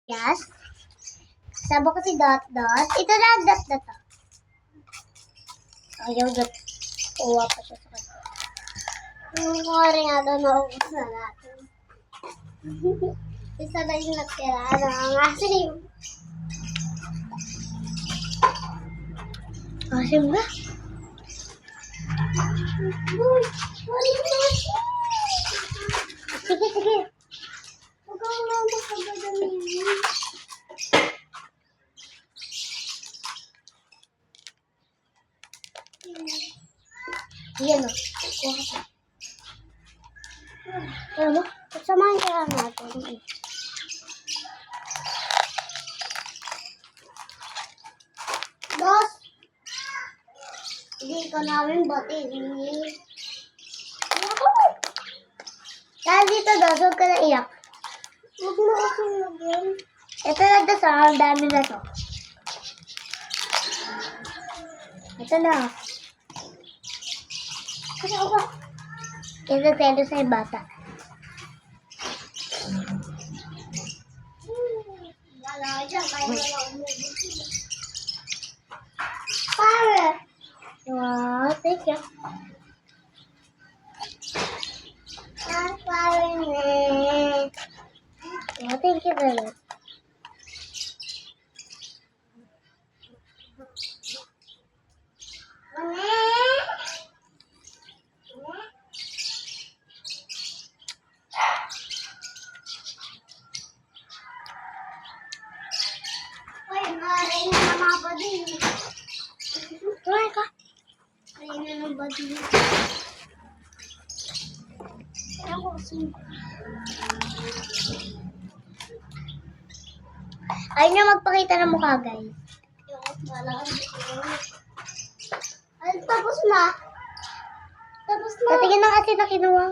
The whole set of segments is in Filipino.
Yes. Kasama ko si Dot Dot. Ito na ang Dot Dot. Ayaw Dot. Uwa pa siya sa kanya. Mukha nga doon naubos na natin. Isa na yung natira. Ang asim. Asim ba? Sige, sige. Huwag kang naman pagdadamihin. Yan o. Kuha ka. Alam mo, pagsamahin kaya natin. Dos! Hindi ko namin batiin. Dahil dito, Dos, huwag ka na iyak. Huwag mo akong lagyan. Ito na, Dos, ang dami na to. Ito na. Kasi ako. Ito telo sa bata. Wala dyan, kaya wala umubusin. Pare! Wow, thank you. Pare ne. Wow, thank you very much. Rin na mga bading. Tuloy ka. Rin na ng bading. Ako kasi. Ayaw niya magpakita ng mukha, guys. Ay, tapos na. Tapos na. Patingin ng asin na kinuha.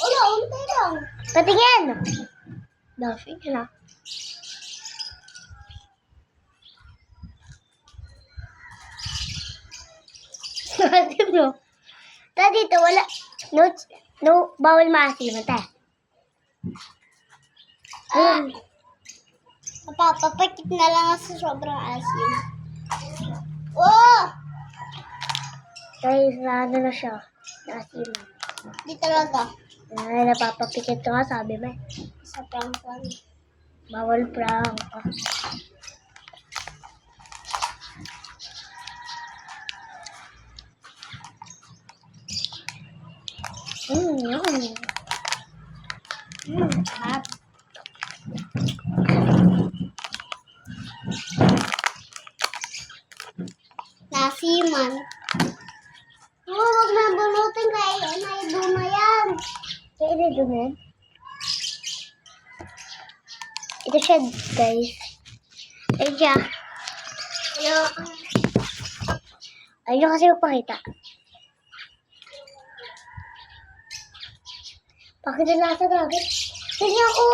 Wala, untay lang. Patingin. Dafi ka na. No. Dito, wala. No, bawal maasim. Ate. Papapakit na lang sa sobrang asim. Oh! Guys, ano na siya? Asim. Di talaga. Ay, napapapikit ko nga, sabi mo. Sa prank. Bawal prank. Yun. Hap. Nasiman. Oh, huwag na bunutin kaya naiduma yan. Kaya naiduma yan? Ito siya, guys. Ayun siya. Ayun kasi magpakita. Bakit na nasa dagat? Sige ako!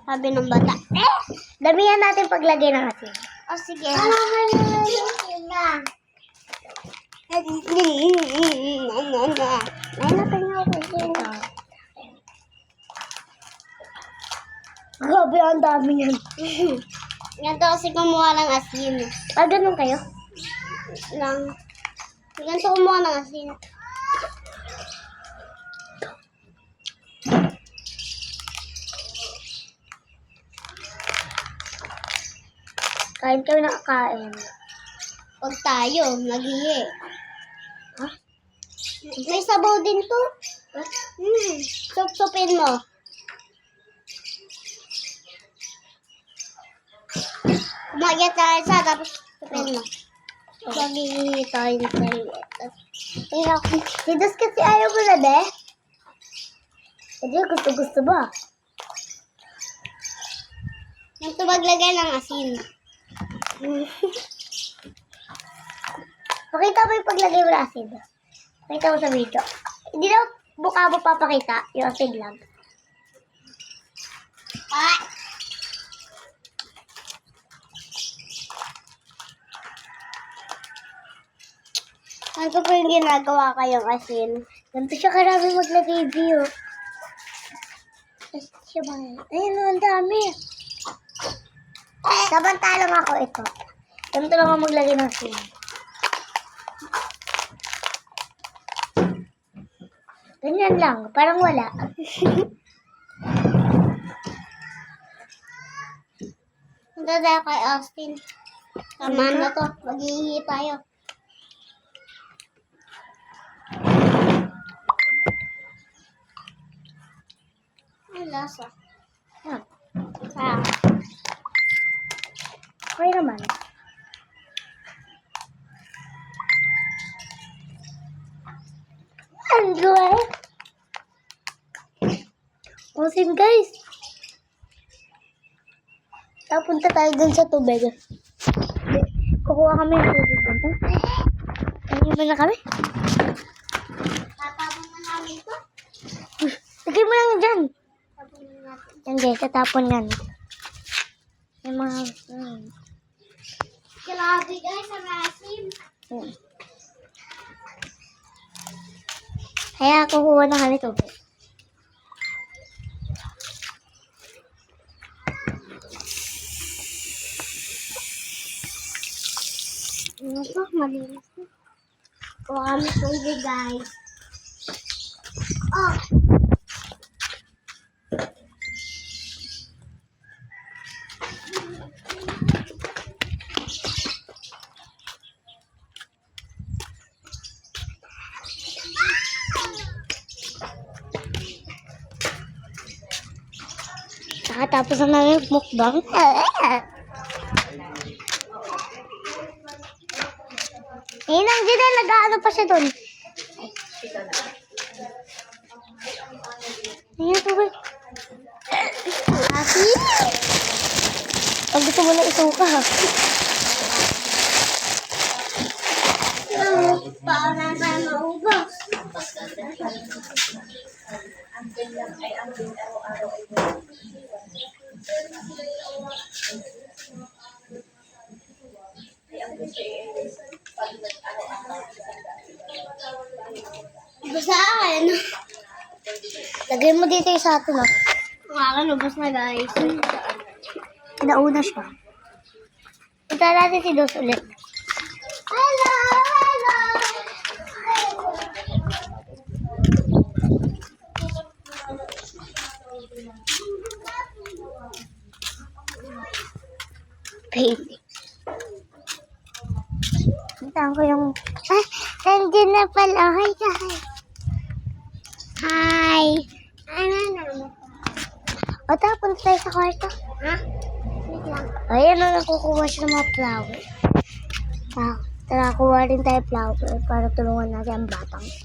Sabi ng bata. Damihan natin paglagay ng asin. O sige. Grabe, ang dami yan. Ganito kasi kumuha ng asin. Ah, ganun kayo? Ganito kumuha ng asin. Kain kami na kain. Huwag tayo, naghihi. Ha? May sabaw din to. Sup-supin mo. Kumagyan tayo sa tapos supin mo. Maghihi tayo tayo. Si Dos kasi ayaw mo na, be? Hindi, gusto ba? Nang maglagay ng asin. Pakita mo yung paglagay mo ng asin. Pakita mo sa video. Hindi daw mukha mo papakita. Yung asin lang. Ano po yung ginagawa kayong asin? Ganito siya karami maglagay view. Siya ba? Ayun, ang dami. Samantalang ako ito. Ganito lang ako maglagay ng sili. Ganyan lang, parang wala. Punta tayo kay Austin. Samahan na to, maghihihi tayo. Ay, lasa. Yan. Sarap. Okay naman. Enjoy. Awesome, guys. Punta tayo dun sa tubig. Kukuha kami ng tubig dun. Ayun ba na kami? Tatapon na namin ito. Lagay mo lang dyan. Yan guys, tatapon yan. Yung mga... Grabe guys, ang asim. Kaya kukuha na kami tubig. Ano to? Malinis na. Kuha kami tubig guys. Oh! Nakatapos na namin mukbang. Ayun ang dito, nag-ano pa siya doon. Ayun, tubig. Happy? Pag gusto mo na isuka, ha? Para tayo maubos. Basta akin. Lagay mo dito yung sa atin, ha? Ang akin, ubos na, guys. Nauna siya. Punta natin si Dos ulit. Hello! Hello! Baby. Puntaan ko yung... Ah! Nandiyan na pala. Hi, guys. Hi! Ano naman? O, punta tayo sa kwarto. Ha? Ayan na, nakukuha siya ng mga flower. Tara, kuha rin tayo flower para tulungan natin ang batang.